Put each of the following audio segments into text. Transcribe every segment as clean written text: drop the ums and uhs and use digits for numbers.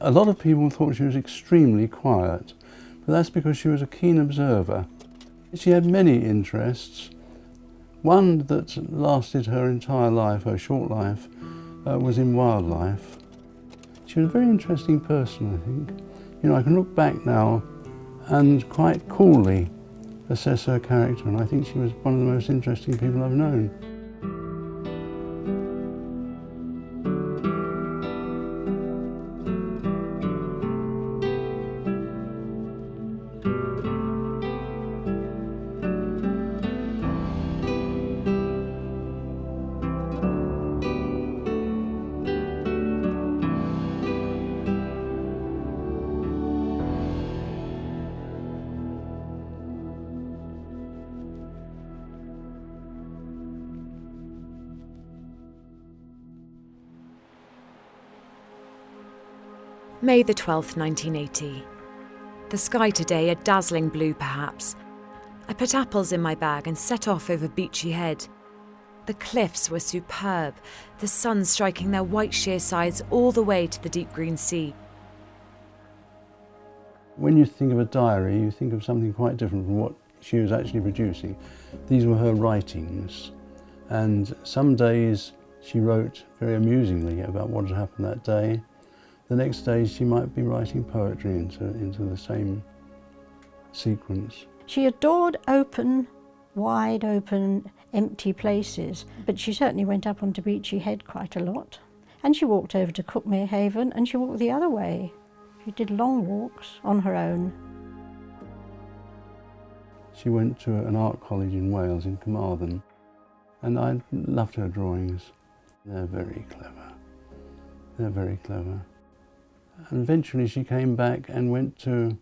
A lot of people thought she was extremely quiet, but that's because she was a keen observer. She had many interests. One that lasted her entire life, her short life, was in wildlife. She was a very interesting person, I think. You know, I can look back now and quite coolly assess her character, and I think she was one of the most interesting people I've known. May the 12th, 1980. The sky today a dazzling blue perhaps. I put apples in my bag and set off over Beachy Head. The cliffs were superb, the sun striking their white sheer sides all the way to the deep green sea. When you think of a diary, you think of something quite different from what she was actually producing. These were her writings, and some days she wrote very amusingly about what had happened that day. The next day she might be writing poetry into the same sequence. She adored open, wide open, empty places, but she certainly went up onto Beachy Head quite a lot. And she walked over to Cookmere Haven, and she walked the other way. She did long walks on her own. She went to an art college in Wales, in Carmarthen, and I loved her drawings. They're very clever. They're very clever. And eventually she came back and went to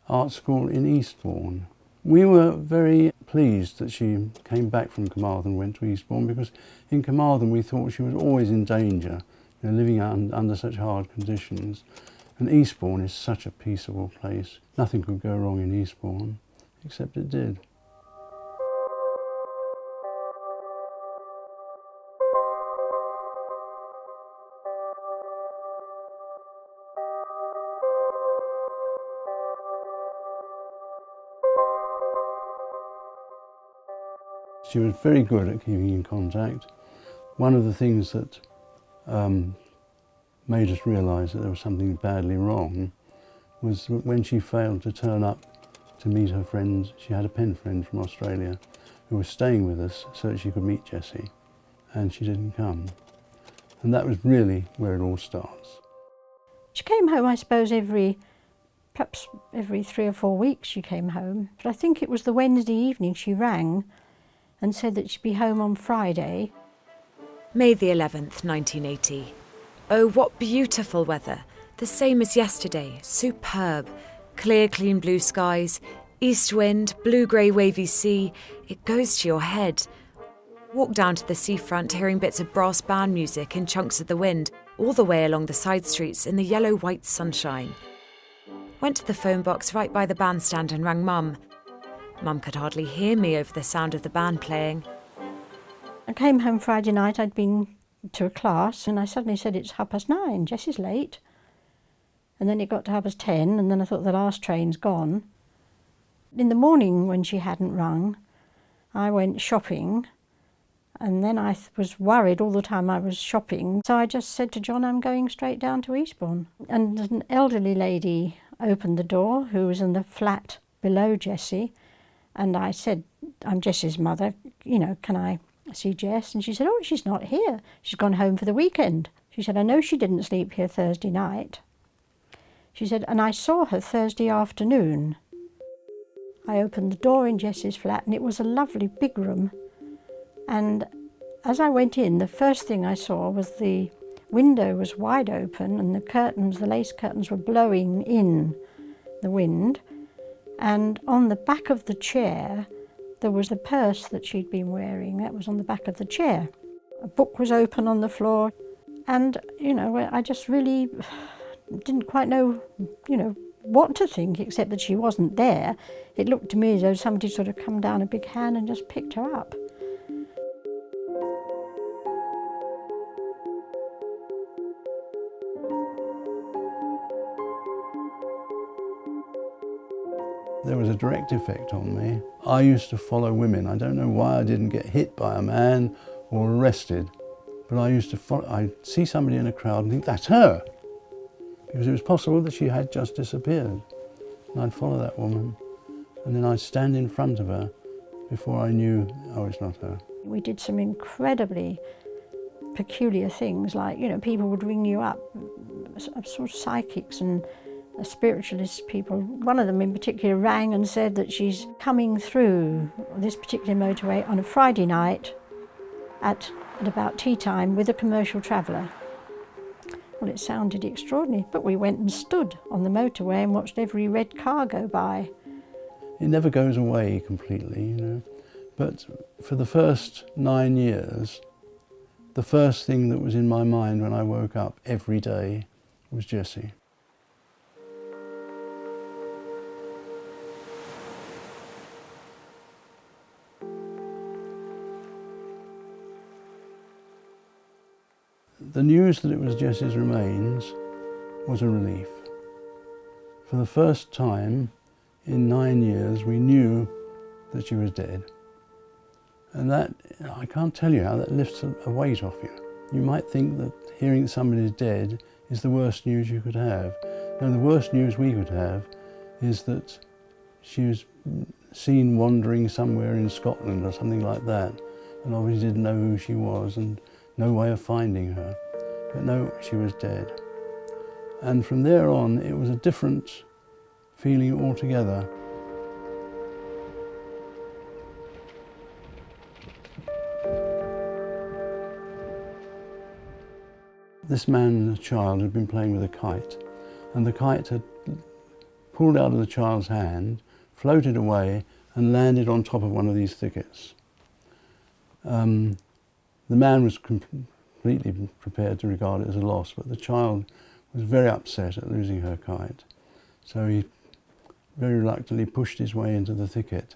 art school in Eastbourne. We were very pleased that she came back from Carmarthen and went to Eastbourne, because in Carmarthen we thought she was always in danger, you know, living under such hard conditions. And Eastbourne is such a peaceable place. Nothing could go wrong in Eastbourne, except it did. She was very good at keeping in contact. One of the things that made us realise that there was something badly wrong was when she failed to turn up to meet her friends. She had a pen friend from Australia who was staying with us so that she could meet Jessie, and she didn't come. And that was really where it all starts. She came home, I suppose, perhaps every 3 or 4 weeks she came home. But I think it was the Wednesday evening she rang and said that she'd be home on Friday. May the 11th, 1980. Oh, what beautiful weather. The same as yesterday, superb. Clear, clean blue skies, east wind, blue-grey wavy sea. It goes to your head. Walk down to the seafront hearing bits of brass band music in chunks of the wind, all the way along the side streets in the yellow-white sunshine. Went to the phone box right by the bandstand and rang Mum. Mum could hardly hear me over the sound of the band playing. I came home Friday night, I'd been to a class, and I suddenly said, it's 9:30, Jessie's late. And then it got to 10:30, and then I thought the last train's gone. In the morning, when she hadn't rung, I went shopping, and then I was worried all the time I was shopping. So I just said to John, I'm going straight down to Eastbourne. And an elderly lady opened the door who was in the flat below Jessie. And I said, I'm Jessie's mother, you know, can I see Jess? And she said, oh, she's not here. She's gone home for the weekend. She said, I know she didn't sleep here Thursday night. She said, and I saw her Thursday afternoon. I opened the door in Jessie's flat, and it was a lovely big room. And as I went in, the first thing I saw was the window was wide open, and the curtains, the lace curtains, were blowing in the wind. And on the back of the chair, there was the purse that she'd been wearing. That was on the back of the chair. A book was open on the floor. And, you know, I just really didn't quite know, you know, what to think, except that she wasn't there. It looked to me as though somebody sort of come down a big hand and just picked her up. There was a direct effect on me. I used to follow women. I don't know why I didn't get hit by a man or arrested, but I used to follow. I'd see somebody in a crowd and think, that's her, because it was possible that she had just disappeared. And I'd follow that woman, and then I'd stand in front of her before I knew, oh, it's not her. We did some incredibly peculiar things, like, you know, people would ring you up, sort of psychics and spiritualist people. One of them in particular rang and said that she's coming through this particular motorway on a Friday night at about tea time with a commercial traveller. Well, it sounded extraordinary, but we went and stood on the motorway and watched every red car go by. It never goes away completely, you know, but for the first 9 years, the first thing that was in my mind when I woke up every day was Jessie. The news that it was Jessie's remains was a relief. For the first time in 9 years, we knew that she was dead. And that, I can't tell you how that lifts a weight off you. You might think that hearing that somebody's dead is the worst news you could have. No, the worst news we could have is that she was seen wandering somewhere in Scotland or something like that, and obviously didn't know who she was and no way of finding her. But no, she was dead. And from there on, it was a different feeling altogether. This man and a child had been playing with a kite, and the kite had pulled out of the child's hand, floated away, and landed on top of one of these thickets. The man was completely prepared to regard it as a loss, but the child was very upset at losing her kite. So he very reluctantly pushed his way into the thicket.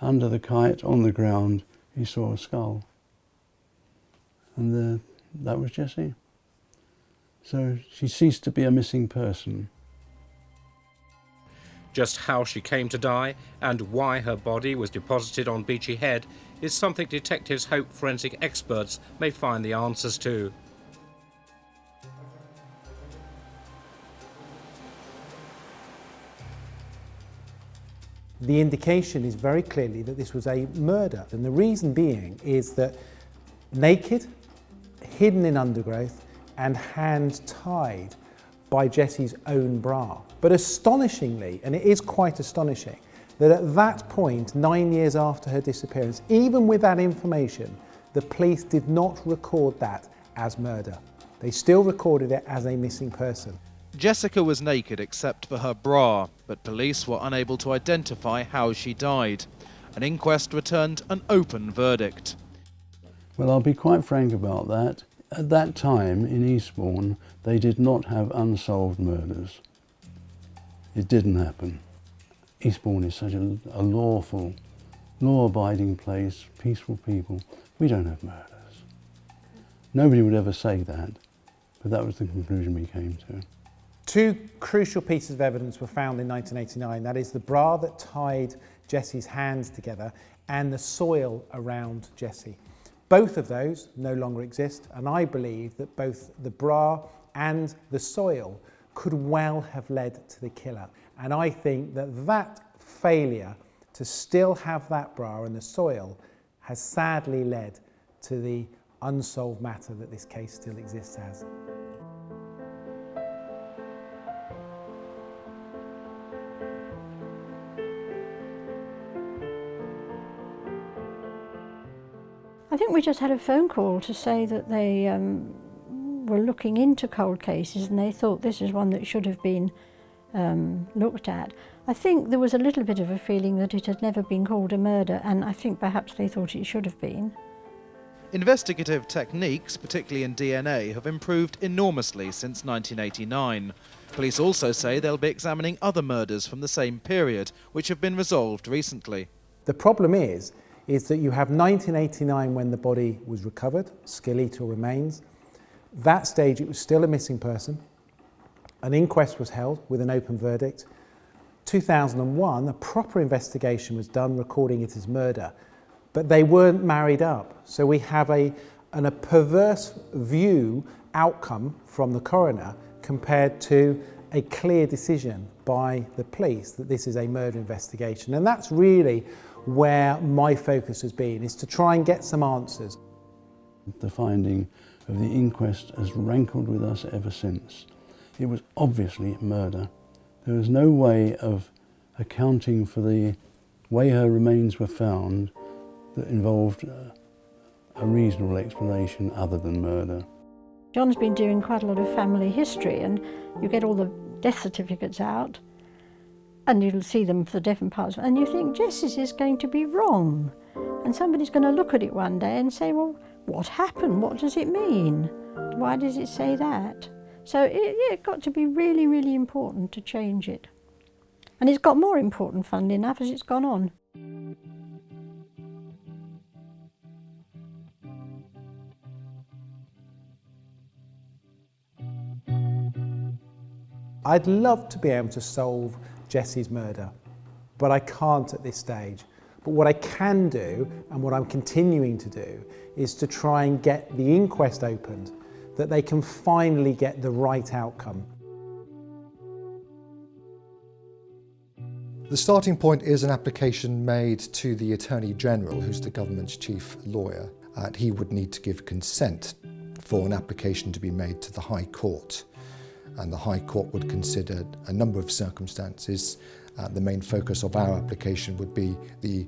Under the kite, on the ground, he saw a skull. And that was Jessie. So she ceased to be a missing person. Just how she came to die and why her body was deposited on Beachy Head is something detectives hope forensic experts may find the answers to. The indication is very clearly that this was a murder, and the reason being is that naked, hidden in undergrowth, and hand-tied by Jessie's own bra. But astonishingly, and it is quite astonishing, that at that point, 9 years after her disappearance, even with that information, the police did not record that as murder. They still recorded it as a missing person. Jessica was naked except for her bra, but police were unable to identify how she died. An inquest returned an open verdict. Well, I'll be quite frank about that. At that time in Eastbourne, they did not have unsolved murders. It didn't happen. Eastbourne is such a lawful, law-abiding place, peaceful people. We don't have murders. Nobody would ever say that, but that was the conclusion we came to. Two crucial pieces of evidence were found in 1989. That is the bra that tied Jessie's hands together and the soil around Jessie. Both of those no longer exist, and I believe that both the bra and the soil could well have led to the killer. And I think that that failure to still have that bra and the soil has sadly led to the unsolved matter that this case still exists as. I think we just had a phone call to say that they were looking into cold cases and they thought this is one that should have been looked at. I think there was a little bit of a feeling that it had never been called a murder, and I think perhaps they thought it should have been. Investigative techniques, particularly in DNA, have improved enormously since 1989. Police also say they'll be examining other murders from the same period, which have been resolved recently. The problem is that you have 1989 when the body was recovered, skeletal remains. That stage it was still a missing person. An inquest was held with an open verdict. 2001, a proper investigation was done recording it as murder, but they weren't married up. So we have a perverse outcome from the coroner compared to a clear decision by the police that this is a murder investigation. And that's really where my focus has been, is to try and get some answers. The finding of the inquest has rankled with us ever since. It was obviously murder. There was no way of accounting for the way her remains were found that involved a reasonable explanation other than murder. John's been doing quite a lot of family history, and you get all the death certificates out and you'll see them for the different parts, and you think Jessie's is going to be wrong, and somebody's going to look at it one day and say, well, what happened? What does it mean? Why does it say that? So it got to be really, really important to change it. And it's got more important, funnily enough, as it's gone on. I'd love to be able to solve Jessie's murder, but I can't at this stage. But what I can do, and what I'm continuing to do, is to try and get the inquest opened, that they can finally get the right outcome. The starting point is an application made to the Attorney General, who's the government's chief lawyer. He would need to give consent for an application to be made to the High Court. And the High Court would consider a number of circumstances. The main focus of our application would be the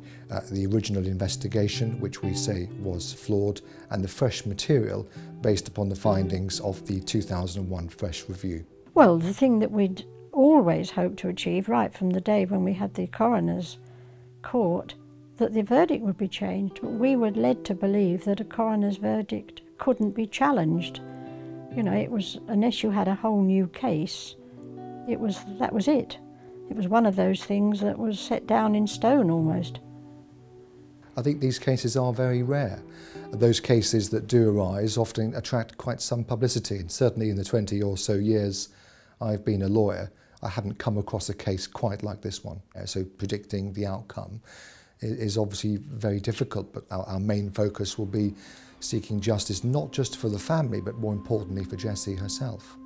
original investigation, which we say was flawed, and the fresh material based upon the findings of the 2001 fresh review. Well, the thing that we'd always hoped to achieve right from the day when we had the coroner's court, that the verdict would be changed, but we were led to believe that a coroner's verdict couldn't be challenged. You know, it was, unless you had a whole new case, that was it. It was one of those things that was set down in stone almost. I think these cases are very rare. Those cases that do arise often attract quite some publicity, and certainly in the 20 or so years I've been a lawyer, I haven't come across a case quite like this one. So predicting the outcome is obviously very difficult, but our main focus will be seeking justice not just for the family, but more importantly for Jessie herself.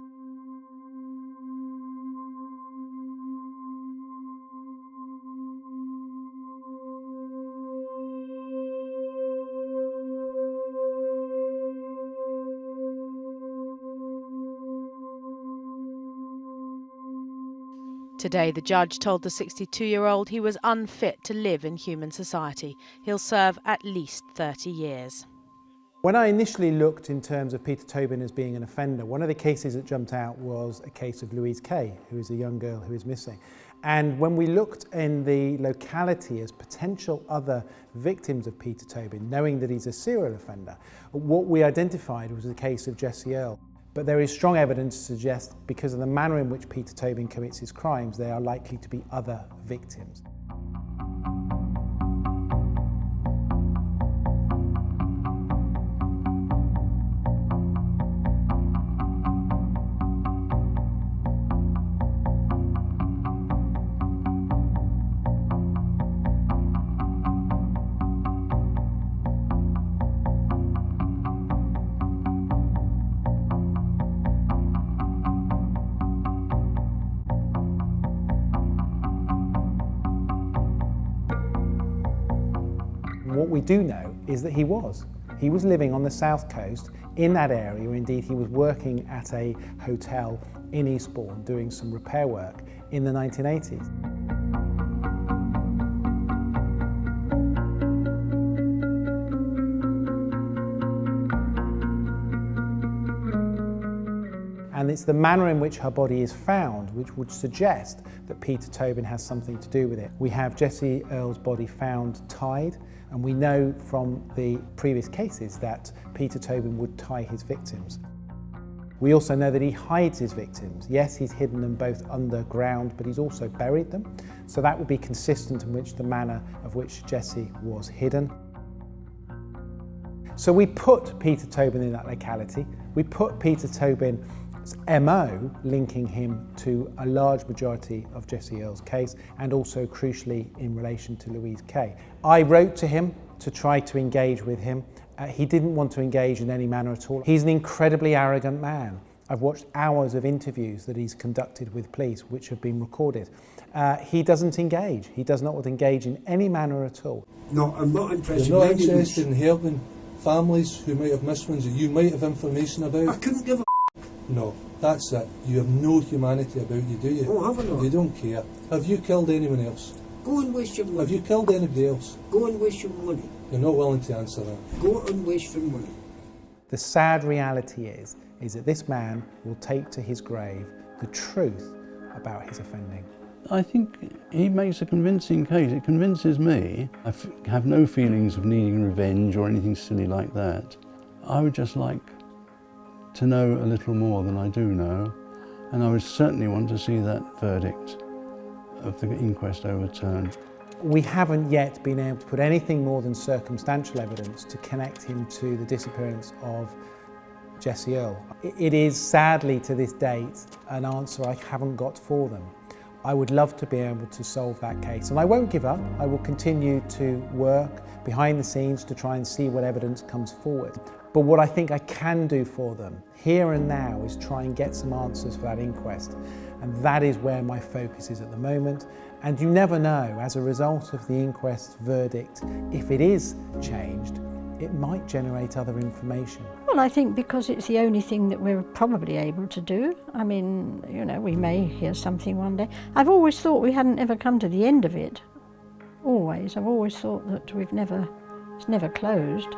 Today, the judge told the 62-year-old he was unfit to live in human society. He'll serve at least 30 years. When I initially looked in terms of Peter Tobin as being an offender, one of the cases that jumped out was a case of Louise Kay, who is a young girl who is missing. And when we looked in the locality as potential other victims of Peter Tobin, knowing that he's a serial offender, what we identified was the case of Jessie Earl. But there is strong evidence to suggest, because of the manner in which Peter Tobin commits his crimes, they are likely to be other victims. What we do know is that he was living on the south coast in that area. Indeed, he was working at a hotel in Eastbourne doing some repair work in the 1980s. And it's the manner in which her body is found which would suggest that Peter Tobin has something to do with it. We have Jessie Earl's body found tied, and we know from the previous cases that Peter Tobin would tie his victims. We also know that he hides his victims. Yes, he's hidden them both underground, but he's also buried them. So that would be consistent in which the manner of which Jessie was hidden. So we put Peter Tobin in that locality. We put Peter Tobin MO linking him to a large majority of Jessie Earl's case, and also crucially in relation to Louise Kay. I wrote to him to try to engage with him. He didn't want to engage in any manner at all. He's an incredibly arrogant man. I've watched hours of interviews that he's conducted with police which have been recorded. He doesn't engage. He does not engage in any manner at all. No, I'm not interested. You're not interested in helping families who might have missed ones that you might have information about? I couldn't give a No, that's it. You have no humanity about you, do you? Oh, have I not? You don't care. Have you killed anyone else? Go and waste your money. Have you killed anybody else? Go and waste your money. You're not willing to answer that. Go and waste your money. The sad reality is that this man will take to his grave the truth about his offending. I think he makes a convincing case. It convinces me. I have no feelings of needing revenge or anything silly like that. I would just like to know a little more than I do know, and I would certainly want to see that verdict of the inquest overturned. We haven't yet been able to put anything more than circumstantial evidence to connect him to the disappearance of Jessie Earl. It is sadly to this date an answer I haven't got for them. I would love to be able to solve that case, and I won't give up. I will continue to work behind the scenes to try and see what evidence comes forward. But what I think I can do for them here and now is try and get some answers for that inquest, and that is where my focus is at the moment. And you never know, as a result of the inquest verdict, if it is changed, it might generate other information. Well, I think because it's the only thing that we're probably able to do. I mean, you know, we may hear something one day. I've always thought we hadn't ever come to the end of it. Always. I've always thought that it's never closed.